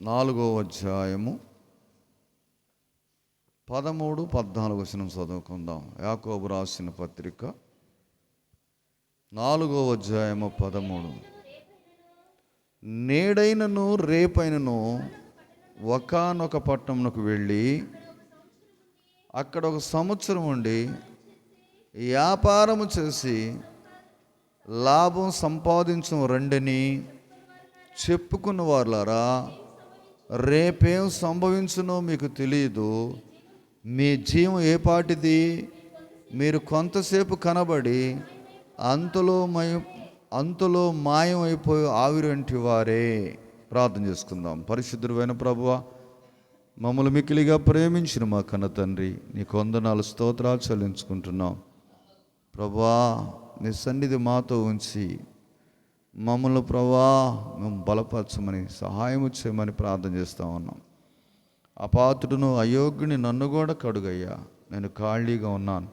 4వ అధ్యాయము 13, 14 వచనం చదువుకుందాం. యాకోబు రాసిన పత్రిక 4వ అధ్యాయము 13. నేడైనను రేపైనను ఒకానొక పట్టణమునకు వెళ్ళి అక్కడ 1 సంవత్సరం ఉండి వ్యాపారము చేసి లాభం సంపాదించం రండని చెప్పుకున్న వారులారా, రేపేం సంభవించునో మీకు తెలియదు. మీ జీవం ఏ పాటిది? మీరు కొంతసేపు కనబడి అంతలో మాయం అయిపోయి ఆవిరి వంటి వారే. ప్రార్థన చేసుకుందాం. పరిశుద్ధుడైన ప్రభువా, మమ్మల్ని మిక్కిలిగా ప్రేమించిన మా కన్న తండ్రి, నీకు వందనాలు, స్తోత్రాలు చెల్లించుకుంటున్నాం. ప్రభువా, నీ సన్నిధి మాతో ఉంచి మమ్మల్ని ప్రభువా మేము బలపరచమని, సహాయం చేయమని ప్రార్థన చేస్తూ ఉన్నాం. అపాత్రుడును అయోగ్యుని నన్ను కూడా కడుగయ్యా. నేను ఖాళీగా ఉన్నాను,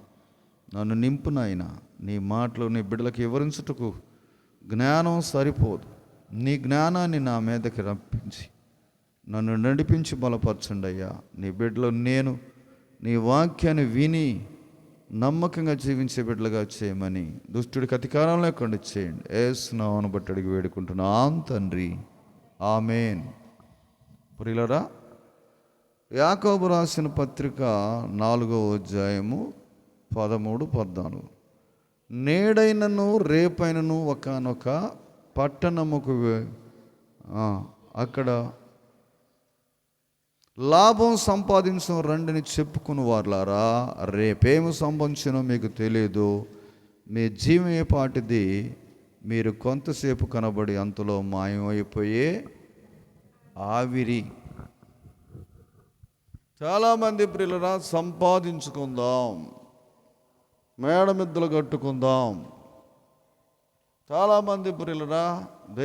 నన్ను నింపునైనా. నీ మాటలు నీ బిడ్డలకు వివరించుటకు జ్ఞానం సరిపోదు. నీ జ్ఞానాన్ని నా మీదకి రప్పించి నన్ను నడిపించి బలపరచండి అయ్యా. నీ బిడ్డలు నేను నీ వాక్యాన్ని విని నమ్మకంగా జీవించే బిడ్డలుగా చేయమని, దుష్టుడికి అధికారం లేకుండా చేయండి. యేసు నామమును బట్టి అడిగి వేడుకుంటున్నాం తండ్రి, ఆమేన్. ప్రియులారా, యాకోబు రాసిన పత్రిక 4వ అధ్యాయము 13, 14. నేడైనను రేపైనను ఒకానొక పట్టణముకు అక్కడ లాభం సంపాదించడం రండిని చెప్పుకుని వారులారా, రేపేమి సంభవించినో మీకు తెలియదు. మీ జీవం ఏ పాటిది? మీరు కొంతసేపు కనబడి అంతలో మాయమైపోయే ఆవిరి. చాలామంది ప్రియులరా, సంపాదించుకుందాం, మేడమిద్దలు కట్టుకుందాం. చాలామంది ప్రియులరా,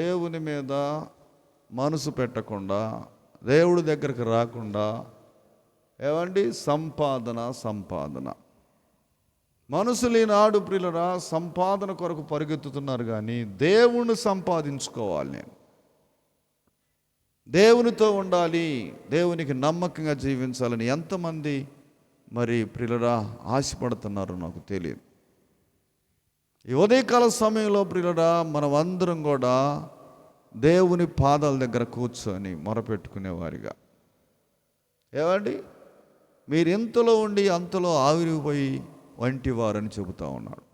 దేవుని మీద మనసు పెట్టకుండా, దేవుడి దగ్గరికి రాకుండా ఏమండి సంపాదన. మనుషులు ఈనాడు ప్రియులరా సంపాదన కొరకు పరిగెత్తుతున్నారు, కానీ దేవుణ్ణి సంపాదించుకోవాలి. నేను దేవునితో ఉండాలి, దేవునికి నమ్మకంగా జీవించాలని ఎంతమంది మరి ప్రియులరా ఆశపడుతున్నారో నాకు తెలియదు. ఈ ఉదయకాల సమయంలో ప్రియులరా మనం అందరం కూడా దేవుని పాదాల దగ్గర కూర్చొని మొరపెట్టుకునేవారిగా, ఏమండి మీరు ఎంతలో ఉండి అంతలో ఆవిరిపోయి వంటి వారని చెబుతూ ఉన్నాడు.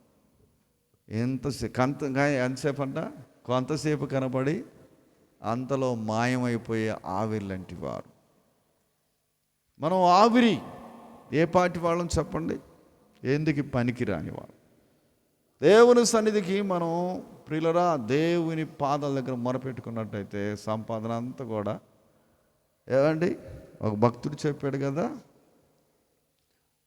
ఎంతసేపు అంట? కొంతసేపు కనబడి అంతలో మాయమైపోయే ఆవిరి లాంటి వారు. మనం ఆవిరి ఏ పాటి వాళ్ళని చెప్పండి? ఎందుకు పనికి రాని వాళ్ళు. దేవుని సన్నిధికి మనం ప్రియులరా దేవుని పాదాల దగ్గర మొరపెట్టుకున్నట్టయితే సంపాదన అంతా కూడా ఏమండి, ఒక భక్తుడు చెప్పాడు కదా,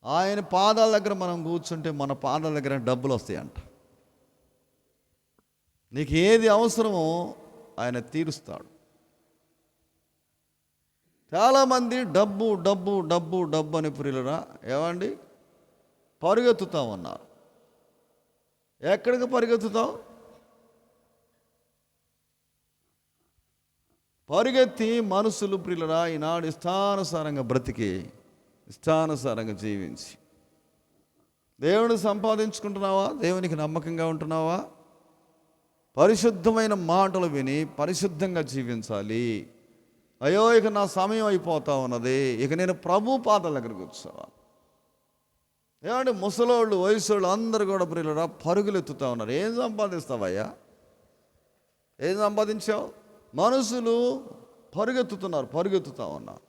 ఆయన పాదాల దగ్గర మనం కూర్చుంటే మన పాదాల దగ్గర డబ్బులు వస్తాయంట. నీకు ఏది అవసరమో ఆయన తీరుస్తాడు. చాలామంది డబ్బు డబ్బు డబ్బు డబ్బు అని ప్రియులరా ఏమండి పరిగెత్తుతా ఉన్నారు. ఎక్కడికి పరిగెత్తుతావు? పరిగెత్తి మనుషులు ప్రియులరా ఈనాడు ఇష్టానుసారంగా బ్రతికి, ఇష్టానుసారంగా జీవించి, దేవుని సంపాదించుకుంటున్నావా? దేవునికి నమ్మకంగా ఉంటున్నావా? పరిశుద్ధమైన మాటలు విని పరిశుద్ధంగా జీవించాలి. అయ్యో ఇక నా సమయం అయిపోతా ఉన్నది, ఇక నేను ప్రభు పాదాల దగ్గర కూర్చోవాలి. ఏమంటే ముసలోళ్ళు వయసోళ్ళు అందరూ కూడా ప్రియులరా పరుగులు ఎత్తుతూ ఉన్నారు. ఏం సంపాదిస్తావయ్యా? ఏం సంపాదించావు? మనుషులు పరుగుతూ ఉన్నారు.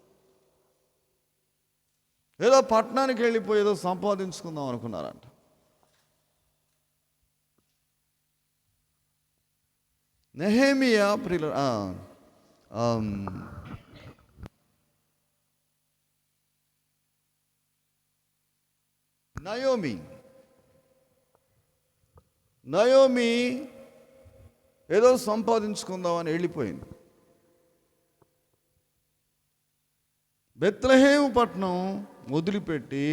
ఏదో పట్టణానికి వెళ్ళిపోయి ఏదో సంపాదించుకుందాం అనుకున్నారంట. నెహెమియా ప్రియులరా నయోమి ఏదో సంపాదించుకుందామని వెళ్ళిపోయింది. బెత్లెహేము పట్టణం వదిలిపెట్టి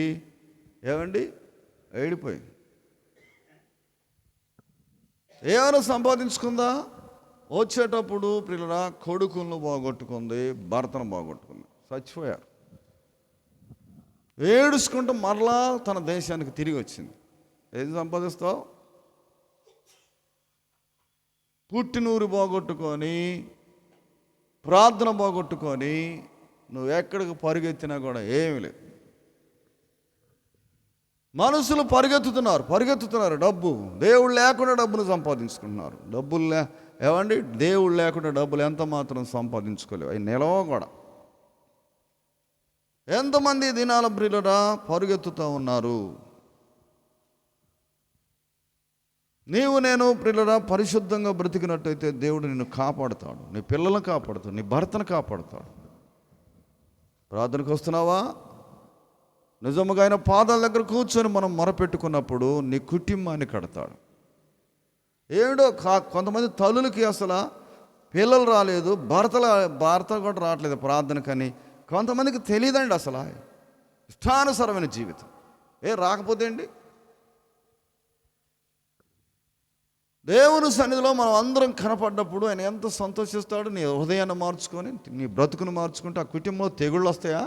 ఏమండి వెళ్ళిపోయింది. ఏమైనా సంపాదించుకుందా? వచ్చేటప్పుడు పిల్లల కొడుకులను పోగొట్టుకుంది, భర్తను పోగొట్టుకుంది, చచ్చిపోయారు. ఏడుచుకుంటూ మరలా తన దేశానికి తిరిగి వచ్చింది. ఏం సంపాదిస్తావు? పుట్టినూరు పోగొట్టుకొని, ప్రార్థన పోగొట్టుకొని నువ్వు ఎక్కడికి పరిగెత్తినా కూడా ఏమీ లేదు. మనుషులు పరిగెత్తుతున్నారు డబ్బు. దేవుడు లేకుండా డబ్బును సంపాదించుకుంటున్నారు. ఏమండి, దేవుడు లేకుండా డబ్బులు ఎంత మాత్రం సంపాదించుకోలేవు, అవి నిలవ కూడా. ఎంతమంది దినాల ప్రియులరా పరిగెత్తుతూ ఉన్నారు. నీవు నేను ప్రియులరా పరిశుద్ధంగా బ్రతికినట్టయితే దేవుడు నిన్ను కాపాడుతాడు, నీ పిల్లలను కాపాడుతాడు, నీ భర్తను కాపాడుతాడు. ప్రార్థనకు వస్తున్నావా? నిజముగా ఆయన పాదాల దగ్గర కూర్చొని మనం మొరపెట్టుకున్నప్పుడు నీ కుటుంబాన్ని కడతాడు. కొంతమంది తల్లులకి అసలు పిల్లలు రాలేదు, భర్త కూడా రావట్లేదు ప్రార్థనకని. కొంతమందికి తెలియదండి అసలు ఇష్టానుసారమైన జీవితం. రాకపోతే అండి, దేవుని సన్నిధిలో మనం అందరం కనపడ్డప్పుడు ఆయన ఎంత సంతోషిస్తాడు. నీ హృదయాన్ని మార్చుకొని, నీ బ్రతుకును మార్చుకుంటే ఆ కుటుంబంలో తెగుళ్ళు వస్తాయా?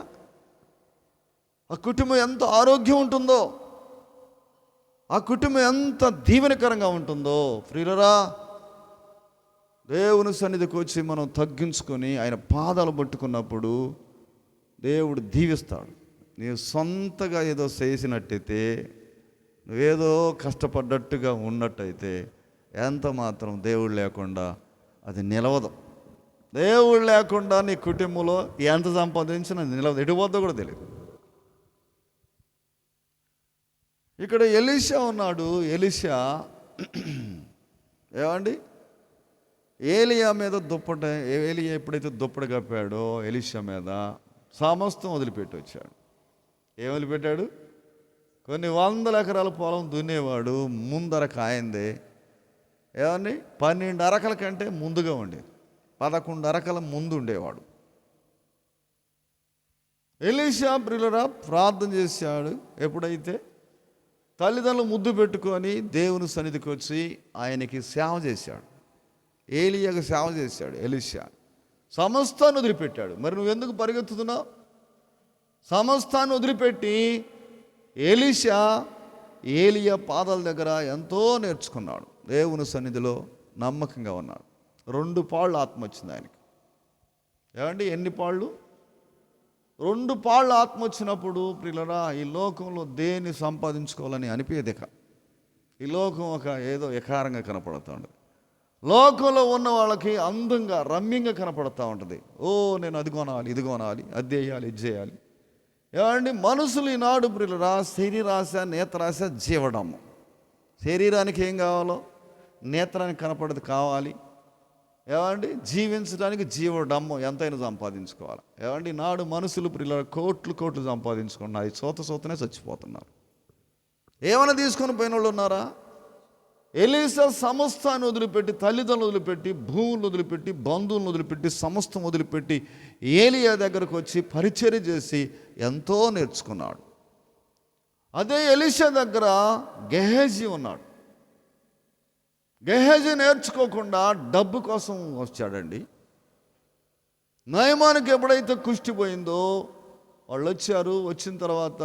ఆ కుటుంబం ఎంత ఆరోగ్యం ఉంటుందో, ఆ కుటుంబం ఎంత దీవెనకరంగా ఉంటుందో. ప్రియులరా, దేవుని సన్నిధికి వచ్చి మనం తగ్గించుకొని ఆయన పాదాలు పట్టుకున్నప్పుడు దేవుడు దీవిస్తాడు. నీవు సొంతగా ఏదో చేసినట్టయితే, నువ్వేదో కష్టపడ్డట్టుగా ఉన్నట్టయితే ఎంత మాత్రం దేవుడు లేకుండా అది నిలవదు. దేవుడు లేకుండా నీ కుటుంబంలో ఎంత సంపాదించినా నిలవదు, ఎడిపోద్దో కూడా తెలియదు. ఇక్కడ ఎలీషా ఉన్నాడు. ఎలీషా ఏమండి, ఏలియా మీద ఏలియా ఎప్పుడైతే దుప్పటి కప్పాడో ఎలీషా మీద సమస్తం వదిలిపెట్టి వచ్చాడు. ఏం వదిలిపెట్టాడు? కొన్ని 100 ఎకరాల పొలం దున్నేవాడు, ముందర కాయందే. ఏమండి, 12 అరకల కంటే ముందుగా ఉండేది, 11 అరకల ముందు ఉండేవాడు. ఎలీషా ప్రియులరా ప్రార్థన చేశాడు. ఎప్పుడైతే తల్లిదండ్రులు ముద్దు పెట్టుకొని దేవుని సన్నిధికి వచ్చి ఆయనకి సేవ చేశాడు, ఏలియాకు సేవ చేశాడు. ఎలీషా సమస్తాన్ని వదిలిపెట్టాడు. మరి నువ్వెందుకు పరిగెత్తుతున్నావు? సమస్తాన్ని వదిలిపెట్టి ఎలీషా ఏలియా పాదాల దగ్గర ఎంతో నేర్చుకున్నాడు. దేవుని సన్నిధిలో నమ్మకంగా ఉన్నాడు. 2 పాళ్ళు ఆత్మ వచ్చింది ఆయనకి. ఏమండి, ఎన్ని పాళ్ళు? 2 పాళ్ళు ఆత్మ వచ్చినప్పుడు ప్రియులరా, ఈ లోకంలో దేన్ని సంపాదించుకోవాలని అనిపేదిక. ఈ లోకం ఏదో ఎకారంగా కనపడుతుంది. లోకంలో ఉన్న వాళ్ళకి అందంగా రమ్యంగా కనపడుతూ ఉంటుంది. నేను అది కొనాలి, ఇది కొనాలి, అది చేయాలి, ఇది చేయాలి. ఏమండి, మనుషులు ఈనాడు ప్రియులరా శరీరాశ, నేత్రాశ, జీవడము. శరీరానికి ఏం కావాలో నేత్రానికి కనపడేది కావాలి. ఏమండి, జీవించడానికి జీవడమ్ము ఎంతైనా సంపాదించుకోవాలి. ఏమండి, నాడు మనుషులు ప్రియుల కోట్లు సంపాదించుకున్నారు, సోతనే చచ్చిపోతున్నారు. ఏమైనా తీసుకొని పోయిన వాళ్ళు ఉన్నారా? ఎలీషా సమస్తాన్ని వదిలిపెట్టి, తల్లిదండ్రులు వదిలిపెట్టి, భూములు వదిలిపెట్టి, బంధువులను వదిలిపెట్టి, సమస్తం వదిలిపెట్టి ఏలియా దగ్గరకు వచ్చి పరిచర్య చేసి ఎంతో నేర్చుకున్నాడు. అదే ఎలీషా దగ్గర గెహజీ ఉన్నాడు. గెహజీ నేర్చుకోకుండా డబ్బు కోసం వచ్చాడండి. నయమానికి ఎప్పుడైతే కుష్టి పోయిందో వాళ్ళు వచ్చారు. వచ్చిన తర్వాత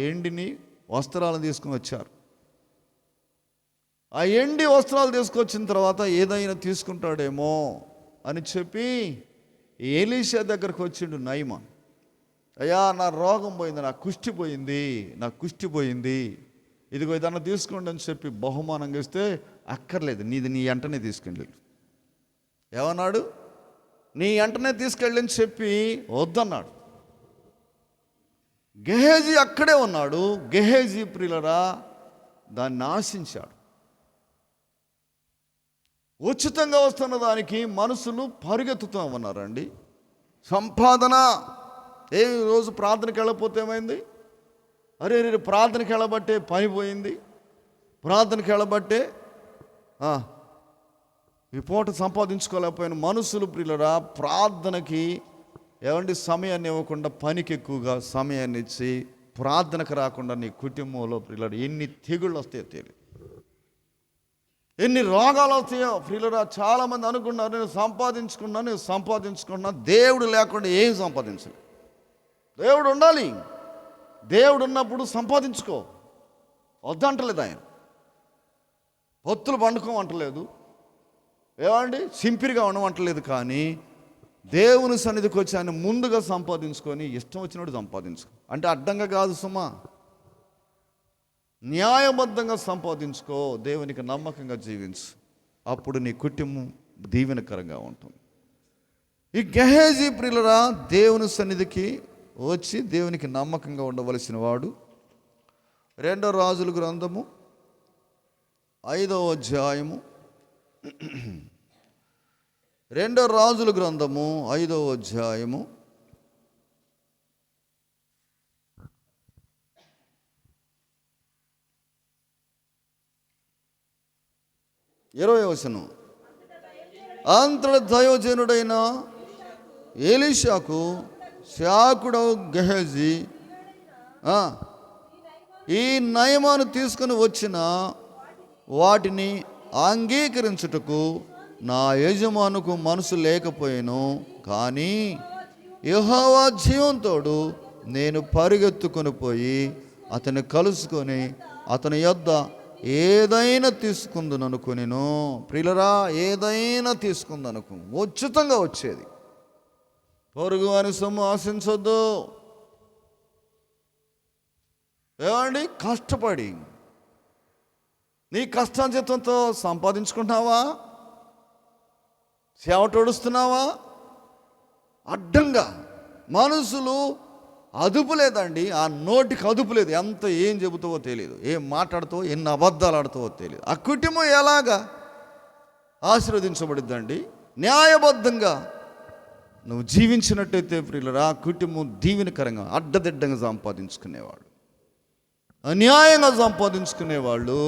ఎండిని వస్త్రాలను తీసుకుని వచ్చారు. ఆ ఎండి వస్త్రాలు తీసుకొచ్చిన తర్వాత ఏదైనా తీసుకుంటాడేమో అని చెప్పి ఎలీషా దగ్గరకు వచ్చిండు నయమాన్. అయ్యా, నా రోగం పోయింది, నా కుష్టి పోయింది, ఇదిగో ఏదన్నా తీసుకోండి అని చెప్పి బహుమానంగా ఇస్తే, అక్కర్లేదు, నీ వెంటనే తీసుకెళ్ళి. ఏమన్నాడు? నీ వెంటనే తీసుకెళ్ళని చెప్పి వద్దన్నాడు. గెహజీ అక్కడే ఉన్నాడు. గెహజీ ప్రియులరా దాన్ని ఆశించాడు. ఉచితంగా వస్తున్న దానికి మనుషులు పరిగెత్తుతూ ఉన్నారండి. సంపాదన. రోజు ప్రార్థనకి వెళ్ళకపోతే ఏమైంది? అరే ప్రార్థనకి వెళ్ళబట్టే పని పోయింది, ప్రార్థనకి వెళ్ళబట్టే ఈ పూట సంపాదించుకోలేకపోయిన మనుషులు ప్రియులరా ప్రార్థనకి ఏమండి సమయాన్ని ఇవ్వకుండా పనికి ఎక్కువగా సమయాన్ని ఇచ్చి ప్రార్థనకు రాకుండా నీ కుటుంబంలో ప్రియులరా ఎన్ని తెగుళ్ళు వస్తాయో తెలియదు. ఎన్ని రోగాలు వస్తాయో ప్రియులరా. చాలామంది అనుకున్నారు నేను సంపాదించుకున్నా. దేవుడు లేకుండా ఏం సంపాదించలేదు. దేవుడు ఉండాలి. దేవుడు ఉన్నప్పుడు సంపాదించుకో, వద్దంటలేదు ఆయన. పొత్తులు పండుకోమంటలేదు, ఏమండి సింపిరిగా ఉండమంటలేదు. కానీ దేవుని సన్నిధికి వచ్చి ఆయన ముందుగా సంపాదించుకొని ఇష్టం వచ్చినట్టు సంపాదించుకో. అంటే అడ్డంగా కాదు సుమా, న్యాయబద్ధంగా సంపాదించుకో, దేవునికి నమ్మకంగా జీవించు. అప్పుడు నీ కుటుంబం దీవెనకరంగా ఉంటుంది. ఈ గెహజీ ప్రియులరా దేవుని సన్నిధికి వచ్చి దేవునికి నమ్మకంగా ఉండవలసిన వాడు. 2 రాజుల గ్రంథము 5వ అధ్యాయము 2 రాజుల గ్రంథము 5వ అధ్యాయము 20వ వచనం. అంతట దైవజనుడైన ఎలీషాకు శాకుడవు గెహజీ ఈ నయమాను తీసుకుని వచ్చిన వాటిని అంగీకరించుటకు నా యజమానుకు మనసు లేకపోయాను. కానీ యెహోవా జీవంతోడు నేను పరిగెత్తుకొని పోయి అతన్ని కలుసుకొని అతని యొద్ద ఏదైనా తీసుకుందనుకునేను. ప్రియులరా, ఏదైనా తీసుకుందనుకు, ఉచితంగా వచ్చేది. పొరుగు అని సొమ్ము ఆశించొద్దు. ఏమండి, కష్టపడి నీ కష్టార్జితంతో సంపాదించుకుంటున్నావా? సేవటోడుస్తున్నావా? అడ్డంగా మనుషులు అదుపు లేదండి. ఆ నోటికి అదుపు లేదు. ఎంత ఏం చెబుతావో తెలియదు, ఏం మాట్లాడుతావో, ఎన్ని అబద్ధాలు ఆడుతావో తెలియదు. ఆ కుటుంబం ఎలాగా ఆశీర్వదించబడిద్దండి? న్యాయబద్ధంగా నువ్వు జీవించినట్టయితే ప్రియులరా, ఆ కుటుంబం దీవెనకరంగా అడ్డదిడ్డంగా సంపాదించుకునేవాడు, అన్యాయంగా సంపాదించుకునేవాళ్ళు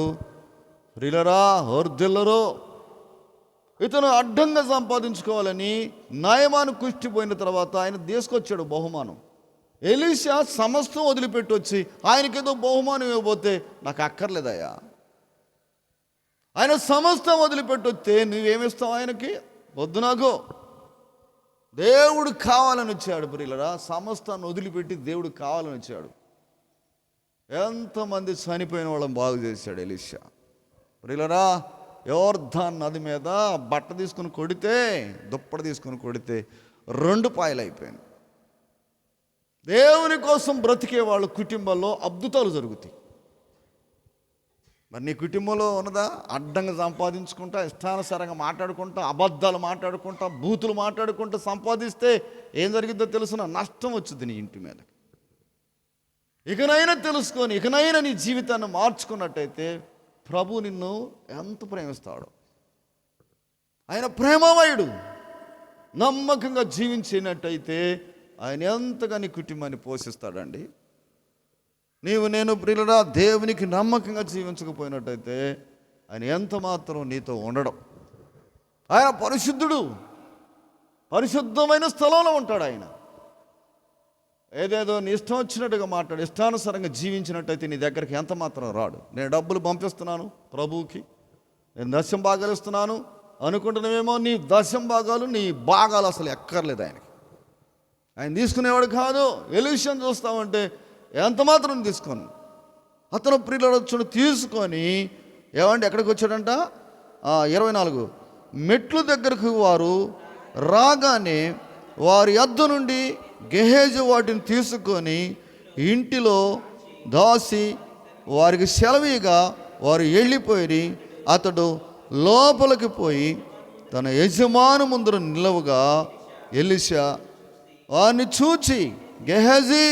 ప్రియులరా వర్ధిల్లరు. ఇతను అడ్డంగా సంపాదించుకోవాలని నయమాను కుష్టిపోయిన తర్వాత ఆయన తీసుకొచ్చాడు బహుమానం. ఎలీషా సమస్తం వదిలిపెట్టి వచ్చి ఆయనకేదో బహుమానం ఇవ్వబోతే నాకు అక్కర్లేదయ్యా. ఆయన సమస్తం వదిలిపెట్టి వస్తే నువ్వేమిస్తావు ఆయనకి? వద్దు, నాకు దేవుడు కావాలని వచ్చాడు. ప్రియులరా, సమస్తాన్ని వదిలిపెట్టి దేవుడు కావాలని వచ్చాడు. ఎంతమంది చనిపోయిన వాళ్ళని బాగు చేశాడు ఎలీషా. ప్రియులరా, యోర్దాన్ నది మీద బట్ట తీసుకుని కొడితే, దుప్పటి తీసుకుని కొడితే 2 పాయలు అయిపోయింది. దేవుని కోసం బ్రతికే వాళ్ళ కుటుంబాల్లో అద్భుతాలు జరుగుతాయి. మరి నీ కుటుంబంలో ఉన్నదా? అడ్డంగా సంపాదించుకుంటా, ఇష్టానుసారంగా మాట్లాడుకుంటా, అబద్ధాలు మాట్లాడుకుంటా, బూతులు మాట్లాడుకుంటా సంపాదిస్తే ఏం జరిగిద్దో తెలుసునా? నష్టం వచ్చింది నీ ఇంటి మీద. ఇకనైనా తెలుసుకొని, ఇకనైనా నీ జీవితాన్ని మార్చుకున్నట్టయితే ప్రభు నిన్ను ఎంత ప్రేమిస్తాడు. ఆయన ప్రేమమయుడు. నమ్మకంగా జీవించినట్టయితే ఆయన ఎంతగా నీ కుటుంబాన్ని పోషిస్తాడండి. నేను ప్రియులరా దేవునికి నమ్మకంగా జీవించకపోయినట్టయితే ఆయన ఎంత మాత్రం నీతో ఉండడం. ఆయన పరిశుద్ధుడు, పరిశుద్ధమైన స్థలంలో ఉంటాడు. ఆయన ఏదేదో నీ ఇష్టం వచ్చినట్టుగా మాట్లాడు, ఇష్టానుసారంగా జీవించినట్టయితే నీ దగ్గరికి ఎంత మాత్రం రాడు. నేను డబ్బులు పంపిస్తున్నాను ప్రభువుకి, నేను దశం భాగాలు ఇస్తున్నాను అనుకుంటున్నావేమో. నీ దశం భాగాలు, నీ భాగాలు అసలు ఎక్కర్లేదు ఆయనకి. ఆయన తీసుకునేవాడు కాదు. ఎలీషాను చూస్తామంటే ఎంత మాత్రం తీసుకోను. అతను ప్రియులొచ్చును తీసుకొని ఏమంటే ఎక్కడికి వచ్చాడంట? 24 మెట్లు దగ్గరకు వారు రాగానే వారి యొద్ద నుండి గెహజీ వాటిని తీసుకొని ఇంటిలో దాసి వారికి సెలవీగా వారు వెళ్ళిపోయి, అతడు లోపలికి పోయి తన యజమాను ముందర నిలవగా ఎలీషా వారిని చూచి, గెహజీ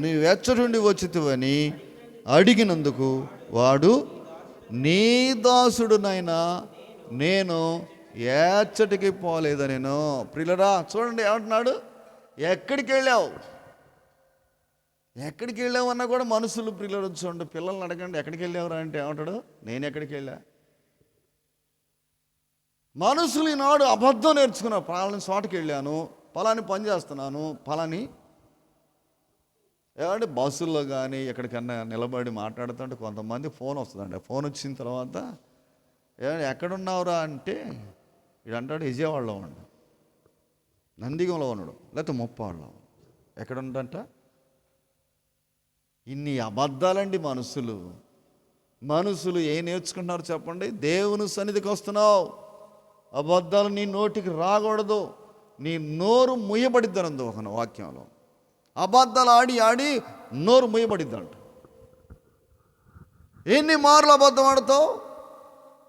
నీవెచ్చటుండి వచ్చితివని అడిగినందుకు వాడు, నీ దాసుడునైనా నేను ఎచ్చటికి పోలేదా నేను. ప్రియులరా చూడండి ఏమంటున్నాడు? ఎక్కడికి వెళ్ళావు, ఎక్కడికి వెళ్ళావు అన్నా కూడా మనుషులు ప్రియులు చూడండి. పిల్లల్ని అడగండి ఎక్కడికి వెళ్ళావురా అంటే ఏమంటాడు? నేను ఎక్కడికి వెళ్ళా. మనుషులు ఈనాడు అబద్ధం నేర్చుకున్నా. పలాని చోటకి వెళ్ళాను, పలాని పని చేస్తున్నాను, పలాని ఏమంటే బస్సుల్లో కానీ ఎక్కడికన్నా నిలబడి మాట్లాడుతుంటే కొంతమంది ఫోన్ వస్తుందండి. ఫోన్ వచ్చిన తర్వాత ఎక్కడున్నావురా అంటే వీడు అంటాడు విజయవాడలో ఉన్నాడు, నందిగంలో ఉన్నాడు, లేకపోతే ముప్పాడులో. ఎక్కడుండంట? ఇన్ని అబద్ధాలండి మనుషులు ఏం నేర్చుకుంటున్నారు చెప్పండి? దేవుని సన్నిధికి వస్తున్నావు, అబద్ధాలు నీ నోటికి రాకూడదు, నీ నోరు ముయ్యబడిద్దనందు ఒక వాక్యంలో. అబద్ధాలు ఆడి నోరు ముయ్యబడిద్దంట. ఎన్ని మార్లు అబద్ధం ఆడతావు?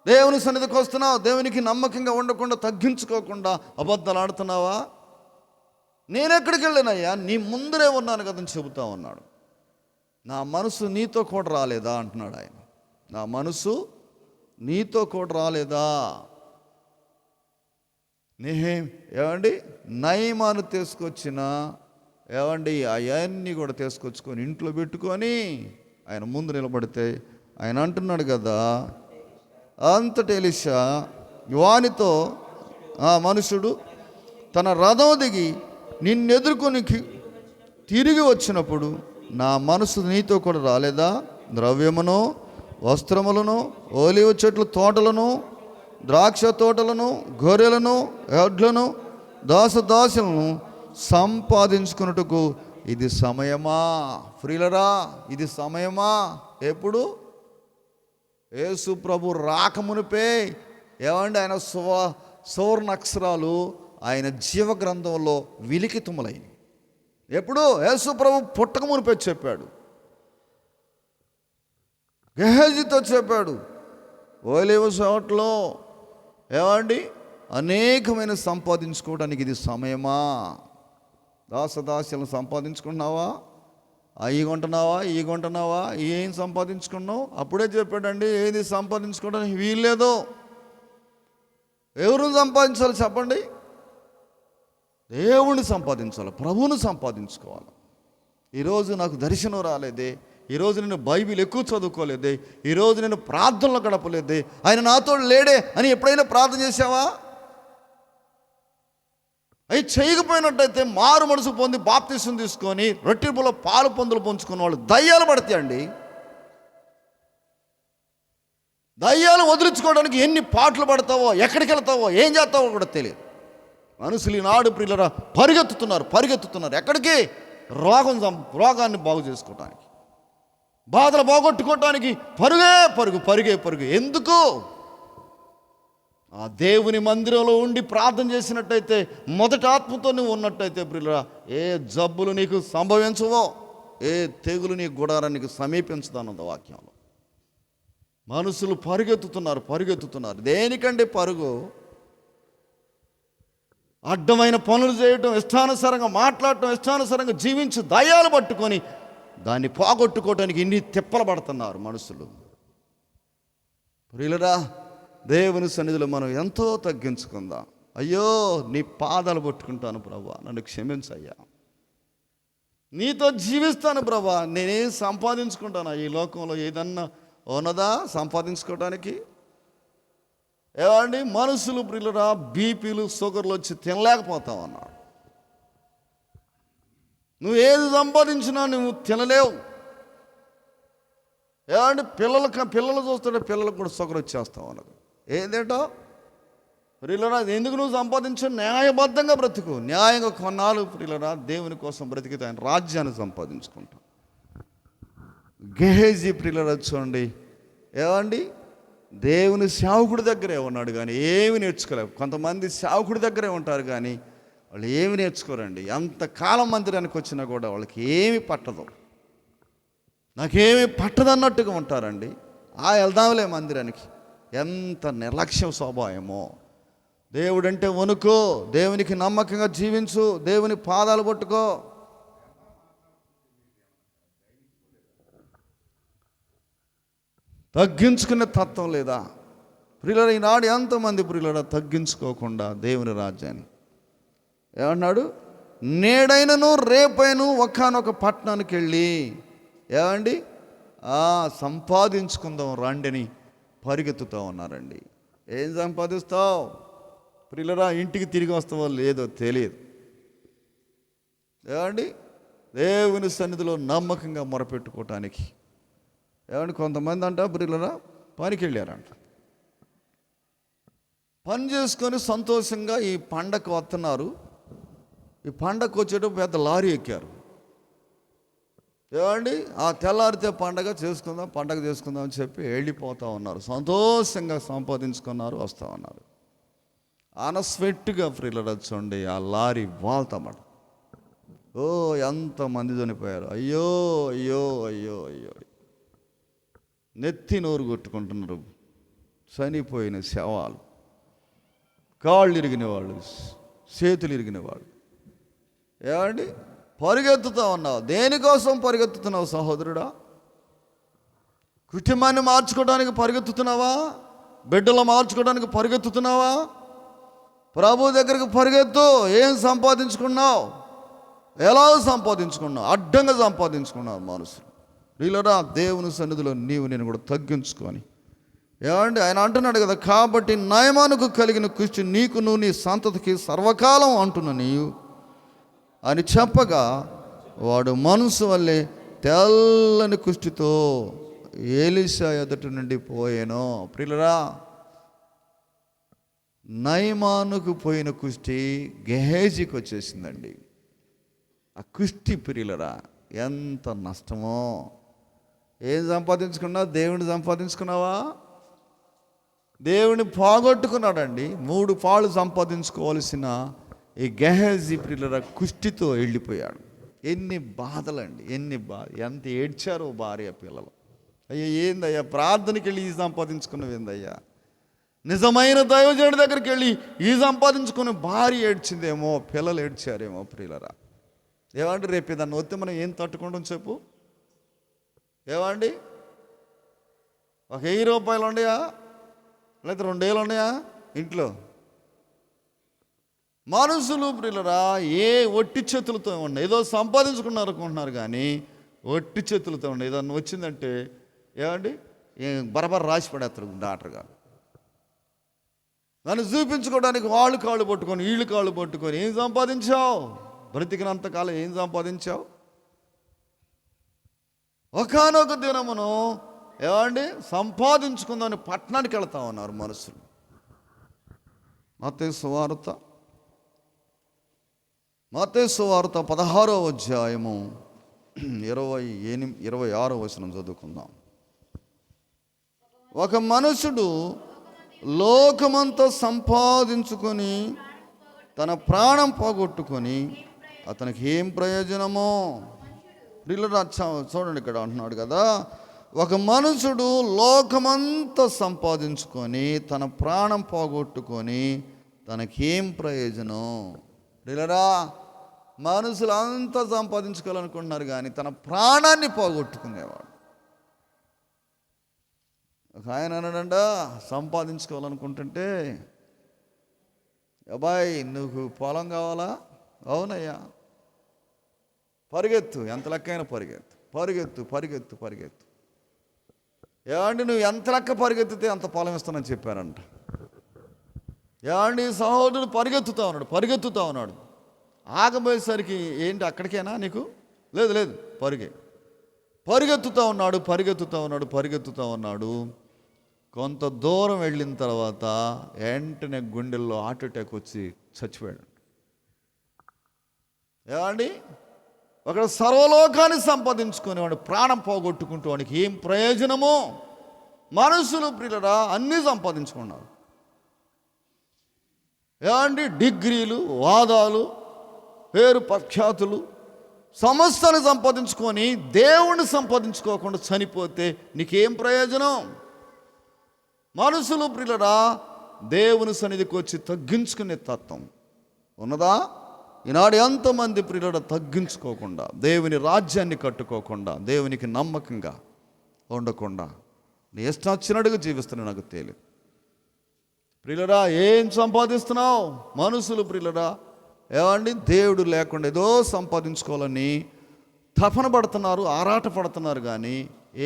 దేవుని సన్నిధికి వస్తున్నావు, దేవునికి నమ్మకంగా ఉండకుండా తగ్గించుకోకుండా అబద్ధాలు ఆడుతున్నావా? నేనెక్కడికి వెళ్ళానయ్యా, నీ ముందరే ఉన్నాను కదని చెబుతా ఉన్నాడు. నా మనసు నీతో కూడా రాలేదా అంటున్నాడు ఆయన. నా మనసు నీతో కూడా రాలేదా? ఏమండి నయమాను తీసుకొచ్చిన అవన్నీ కూడా తీసుకొచ్చుకొని ఇంట్లో పెట్టుకొని ఆయన ముందు నిలబడితే ఆయన అంటున్నాడు కదా, అంతటి ఎలీషా వానితో ఆ మనుషుడు తన రథం దిగి నిన్నెదుర్కొని తిరిగి వచ్చినప్పుడు నా మనసు నీతో కూడా రాలేదా? ద్రవ్యమును, వస్త్రములను, ఓలివ చెట్ల తోటలను, ద్రాక్ష తోటలను, గొర్రెలను, ఎడ్లను, దాసులను సంపాదించుకున్నట్టుకు ఇది సమయమా? ప్రియులరా, ఇది సమయమా? ఎప్పుడు? యేసు ప్రభు రాకమునిపే ఆయన సువర్ణ అక్షరాలు ఆయన జీవ గ్రంథంలో విలిఖితములైనవి. ఎప్పుడు? యేసు ప్రభు పుట్టక మునిపే చెప్పాడు, గెహజీతో చెప్పాడు, ఓలివ తోటలో అనేకమైన సంపాదించుకోవడానికి ఇది సమయమా? దాసదాస్యాలను సంపాదించుకుంటున్నావా? అవి కొంటున్నావా? ఏం సంపాదించుకున్నావు? అప్పుడే చెప్పాడండి, ఏది సంపాదించుకోవడానికి వీల్లేదు. ఎవరు సంపాదించాలి చెప్పండి? దేవుణ్ణి సంపాదించాలి, ప్రభువుని సంపాదించుకోవాలి. ఈరోజు నాకు దర్శనం రాలేదే, ఈరోజు నేను బైబిల్ ఎక్కువ చదువుకోలేదే, ఈరోజు నేను ప్రార్థనలో గడపలేదే, ఆయన నాతో లేడే అని ఎప్పుడైనా ప్రార్థన చేసావా? అవి చేయకపోయినట్టయితే మారు మనసు పొంది బాప్తిసం తీసుకొని రొట్టెలో పాలు పొందులు పంచుకున్న వాళ్ళు దయ్యాలు పడతాయండి. దయ్యాలు వదిలించుకోవడానికి ఎన్ని పాటలు పడతావో, ఎక్కడికి వెళ్తావో, ఏం చేస్తావో కూడా తెలియదు. మనుషులు ఈనాడు ప్రియులరా పరిగెత్తుతున్నారు ఎక్కడికి? రోగాన్ని బాగు చేసుకోవటానికి, బాధలు పోగొట్టుకోవటానికి పరుగే. ఎందుకు? ఆ దేవుని మందిరంలో ఉండి ప్రార్థన చేసినట్టయితే, మొదటి ఆత్మతో నువ్వు ఉన్నట్టయితే ప్రియులరా, ఏ జబ్బులు నీకు సంభవించవో, ఏ తెగులు నీ గుడారానికి సమీపించదన్నది వాక్యంలో. మనుషులు పరిగెత్తుతున్నారు. దేనికంటే పరుగు? అడ్డమైన పనులు చేయటం, ఇష్టానుసారంగా మాట్లాడటం, ఇష్టానుసారంగా జీవించి దయ్యాలు పట్టుకొని దాన్ని పోగొట్టుకోవటానికి ఇన్ని తిప్పలు పడుతున్నారు మనుషులు. ప్రియులరా, దేవుని సన్నిధిలో మనం ఎంతో తగ్గించుకుందాం. అయ్యో, నీ పాదాలు పట్టుకుంటాను ప్రభువా, నన్ను క్షమించయ్యా, నీతో జీవిస్తాను ప్రభువా. నేనేం సంపాదించుకుంటాను ఈ లోకంలో? ఏదన్నా ఉన్నదా సంపాదించుకోవడానికి? మనుషులు ప్రియులరా బీపీలు, షుగర్లు వచ్చి తినలేకపోతావు అన్నాడు. నువ్వు ఏది సంపాదించినా నువ్వు తినలేవు. పిల్లలు చూస్తుంటే పిల్లలకు కూడా షుగర్ వచ్చేస్తావు అన్నది. ఏంటో ప్రియులరా, ఎందుకు నువ్వు సంపాదించు? న్యాయబద్ధంగా బ్రతుకు, న్యాయంగా కొన్నాళ్ళు ప్రియులరా దేవుని కోసం బ్రతికితే ఆయన రాజ్యాన్ని సంపాదించుకుంటాం. గెహజీ ప్రియులరా చూడండి, దేవుని సేవకుడి దగ్గరే ఉన్నాడు కానీ ఏమి నేర్చుకోలేవు. కొంతమంది సేవకుడి దగ్గరే ఉంటారు కానీ వాళ్ళు ఏమి నేర్చుకోరండి. ఎంతకాలం మందిరానికి వచ్చినా కూడా వాళ్ళకి ఏమి పట్టదు, నాకేమి పట్టదన్నట్టుగా ఉంటారండి. వెళ్దాంలే మందిరానికి. ఎంత నిర్లక్ష్యం స్వభావమో. దేవుడంటే వణుకో, దేవునికి నమ్మకంగా జీవించు, దేవుని పాదాలు పట్టుకో. తగ్గించుకునే తత్వం లేదా ప్రియులరా? ఈనాడు ఎంతమంది ప్రియులరా తగ్గించుకోకుండా దేవుని రాజ్యాన్ని ఏమన్నాడు? నేడైనను రేపైను ఒకానొక పట్టణానికి వెళ్ళి సంపాదించుకుందాం రండిని పరిగెత్తుతూ ఉన్నారండి. ఏం సంపాదిస్తావు ప్రియులరా? ఇంటికి తిరిగి వస్తావో లేదో తెలియదు. దేవుని సన్నిధిలో నమ్మకంగా మొరపెట్టుకోవటానికి కొంతమంది అంట ప్రియులరా పనికి వెళ్ళారంట. పని చేసుకొని సంతోషంగా ఈ పండగకు వస్తున్నారు. ఈ పండగకు వచ్చేటప్పుడు పెద్ద లారీ ఎక్కారు. ఏమండి, ఆ తెల్లారితే పండగ చేసుకుందాం అని చెప్పి వెళ్ళిపోతూ ఉన్నారు. సంతోషంగా సంపాదించుకున్నారు, వస్తూ ఉన్నారు. అనస్వెట్టుగా ఫ్రీలర్ చూడండి, ఆ లారీ వాళ్తామాట. ఎంతమంది చనిపోయారు. అయ్యో అయ్యో అయ్యో అయ్యో, నెత్తి నోరు కొట్టుకుంటున్నారు. చనిపోయిన శవాలు, కాళ్ళు ఇరిగిన వాళ్ళు, చేతులు ఇరిగిన వాళ్ళు. ఏమండి, పరిగెత్తుతా ఉన్నావు. దేనికోసం పరిగెత్తుతున్నావు సహోదరుడా? కుటుంబాన్ని మార్చుకోవడానికి పరిగెత్తుతున్నావా? బిడ్డలు మార్చుకోవడానికి పరిగెత్తుతున్నావా? ప్రభు దగ్గరికి పరిగెత్తు. ఏం సంపాదించుకున్నావు? ఎలా సంపాదించుకున్నావు? అడ్డంగా సంపాదించుకున్నావు మనసు. వీళ్ళరా, దేవుని సన్నిధిలో నేను కూడా తగ్గించుకొని, ఏమండి, ఆయన అంటున్నాడు కదా, కాబట్టి నయమానుకు కలిగిన కుష్టి నీకును నీ సంతతికి సర్వకాలం అంటున్నా నీవు అని చెప్పగా, వాడు మనసు వల్లే తెల్లని కుష్టితో ఎలీషా ఎదుటి నుండి పోయాను. ప్రియులరా, నయమానుకు పోయిన కుష్టి గెహేజీకి వచ్చేసిందండి. ఆ కుష్టి ప్రియులరా ఎంత నష్టమో. ఏం సంపాదించుకున్నావు? దేవుని సంపాదించుకున్నావా? దేవుని పోగొట్టుకున్నాడండి. 3 పాళ్ళు సంపాదించుకోవాల్సిన ఈ గెహేజీ ప్రియులరా కుష్టితో వెళ్ళిపోయాడు. ఎన్ని బాధలండి, ఎంత ఏడ్చారో భార్య పిల్లలు. అయ్యా ఏందయ్యా, ప్రార్థనకి వెళ్ళి ఈ సంపాదించుకున్నవి ఏందయ్యా? నిజమైన దైవజనుడి దగ్గరికి వెళ్ళి ఈ సంపాదించుకుని భార్య ఏడ్చిందేమో, పిల్లలు ఏడ్చారేమో ప్రియులరా. ఏమండి, రేపు దాన్ని వస్తే మనం ఏం తట్టుకుంటాం చెప్పు? ఏమండి, ఒక 1000 రూపాయలు ఉన్నాయా, లేకపోతే 2000 ఉన్నాయా ఇంట్లో? మనుషులు ప్రియులరా ఒట్టి చేతులతో ఉన్నాయి. ఏదో సంపాదించుకున్నారు అనుకుంటున్నారు, కానీ ఒట్టి చేతులతో ఉన్నాయి. ఏదన్నా వచ్చిందంటే ఏమండి, బరబర రాసి పడేస్తారు డాక్టర్ గారు. దాన్ని చూపించుకోవడానికి వాళ్ళు కాళ్ళు పట్టుకొని వీళ్ళు కాళ్ళు పట్టుకొని, ఏం సంపాదించావు? బ్రతికినంతకాలం ఏం సంపాదించావు? ఒకానొక దినమును ఏమండి సంపాదించుకుందామని పట్టణానికి వెళ్తా ఉన్నారు మనుషులు. మత్తయి సువార్త 16వ అధ్యాయము 26వ వచనం చదువుకుందాం. ఒక మనుషుడు లోకమంతా సంపాదించుకొని తన ప్రాణం పోగొట్టుకొని అతనికి ఏం ప్రయోజనమో? చూడండి, ఇక్కడ అంటున్నాడు కదా, ఒక మనుషుడు లోకమంతా సంపాదించుకొని తన ప్రాణం పోగొట్టుకొని తనకేం ప్రయోజనం? ప్రియులరా, మనుషులు అంతా సంపాదించుకోవాలనుకుంటున్నారు, కానీ తన ప్రాణాన్ని పోగొట్టుకునేవాడు. ఒక ఆయన అన్నాడంట, సంపాదించుకోవాలనుకుంటుంటే, అబ్బాయి నువ్వు పొలం కావాలా? అవునయ్యా, పరిగెత్తు, ఎంత లెక్కైనా పరిగెత్తు పరిగెత్తు పరిగెత్తు పరిగెత్తు. ఏమండి, నువ్వు ఎంత లెక్క పరిగెత్తితే అంత పొలం ఇస్తానని చెప్పారంట. ఏమండి, సహోదరుడు పరిగెత్తుతా ఉన్నాడు. ఆగబోయేసరికి ఏంటి, అక్కడికేనా నీకు? లేదు పరిగెత్తుతా ఉన్నాడు. కొంత దూరం వెళ్ళిన తర్వాత వెంటనే గుండెల్లో హార్ట్ అటాక్ వచ్చి చచ్చిపోయాడు. ఏమండి, అక్కడ సర్వలోకాన్ని సంపాదించుకునేవాడు ప్రాణం పోగొట్టుకుంటూ వాడికి ఏం ప్రయోజనమో? మనుషులు ప్రియులరా అన్నీ సంపాదించుకున్నారు. ఏమండి, డిగ్రీలు, వాదాలు, పేరు ప్రఖ్యాతులు, సమస్తాన్ని సంపాదించుకొని దేవుణ్ణి సంపాదించుకోకుండా చనిపోతే నీకేం ప్రయోజనం? మనుషులు ప్రియులరా దేవుని సన్నిధికి వచ్చి తగ్గించుకునే తత్వం ఉన్నదా? ఈనాడు ఎంతమంది ప్రియులరా తగ్గించుకోకుండా, దేవుని రాజ్యాన్ని కట్టుకోకుండా, దేవునికి నమ్మకంగా ఉండకుండా నీ ఇష్టం వచ్చినట్టుగా జీవిస్తున్నావు. నాకు తెలియదు ప్రియులరా, ఏం సంపాదిస్తున్నావు? మనుషులు ప్రియులరా ఏమండి, దేవుడు లేకుండా ఏదో సంపాదించుకోవాలని తపన పడుతున్నారు, ఆరాట పడుతున్నారు, కానీ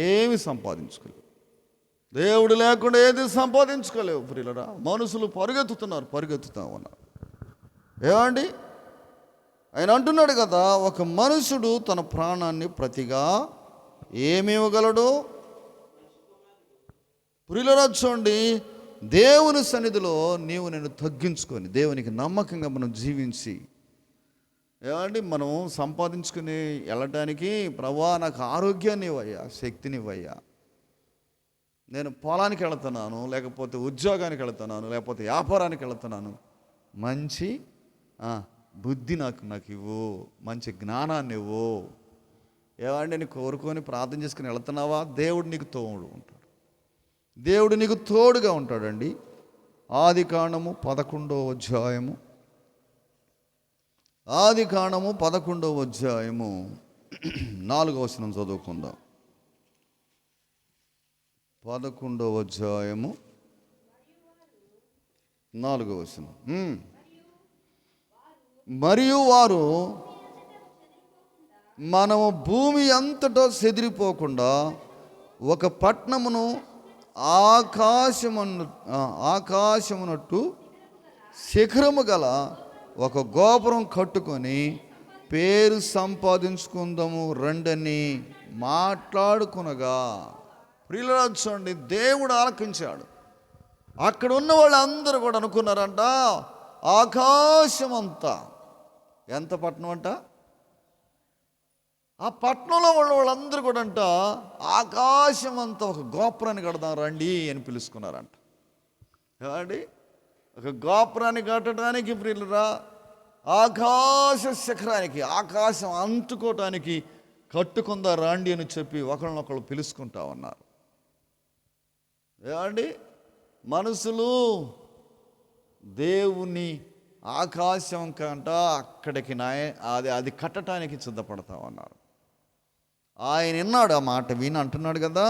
ఏమి సంపాదించుకోలేవు. దేవుడు లేకుండా ఏది సంపాదించుకోలేవు ప్రియులరా. మనుషులు పరిగెత్తుతా ఉన్నారు. ఏమండి, ఆయన అంటున్నాడు కదా, ఒక మనుషుడు తన ప్రాణాన్ని ప్రతిగా ఏమి ఇవ్వగలడు? ప్రియులరా చూడండి, దేవుని సన్నిధిలో నీవు నేను తగ్గించుకొని దేవునికి నమ్మకంగా మనం జీవించి, ఏమండి మనం సంపాదించుకుని వెళ్ళటానికి, ప్రభువా నాకు ఆరోగ్యాన్ని ఇవ్వయ్యా, శక్తిని ఇవ్వయ్యా, నేను పొలానికి వెళుతున్నాను, లేకపోతే ఉద్యోగానికి వెళుతున్నాను, లేకపోతే వ్యాపారానికి వెళుతున్నాను, మంచి బుద్ధి నాకు ఇవ్వు, మంచి జ్ఞానాన్ని ఇవ్వు. ఏమండి నేను కోరుకొని ప్రార్థన చేసుకుని వెళుతున్నావా, దేవుడు నీకు తోడు ఉంటాడు, దేవుడు నీకు తోడుగా ఉంటాడండి. ఆదికాండము 11వ అధ్యాయము, ఆదికాండము 11వ అధ్యాయము 4వ వచనం చదువుకుందాం. 11వ అధ్యాయము 4వ వచనం. మరియు వారు మనము భూమి అంతటా చెదిరిపోకుండా ఒక పట్టణమును ఆకాశమునట్టు శిఖరము గల ఒక గోపురం కట్టుకొని పేరు సంపాదించుకుందాము రండని మాట్లాడుకునగా. ప్రియులారా చూడండి, దేవుడు ఆలకించాడు. అక్కడ ఉన్న వాళ్ళందరూ కూడా అనుకున్నారంట, ఆకాశం అంతా ఎంత పట్టణం అంట, ఆ పట్టణంలో వాళ్ళందరూ కూడా అంట ఆకాశం అంతా ఒక గోపురాన్ని కడదాం రండి అని పిలుచుకున్నారంట. ఏమండి, ఒక గోపురాన్ని కట్టడానికి ప్రియులరా, ఆకాశ శిఖరానికి, ఆకాశం అంటుకోవటానికి కట్టుకుందా రాండి అని చెప్పి ఒకళ్ళనొకళ్ళు పిలుచుకుంటా ఉన్నారు. ఏమండి, మనుషులు దేవుని ఆకాశం కంట అక్కడికి అది కట్టడానికి సిద్ధపడతా ఉన్నారు. ఆయన విన్నాడు, ఆ మాట విని అంటున్నాడు కదా,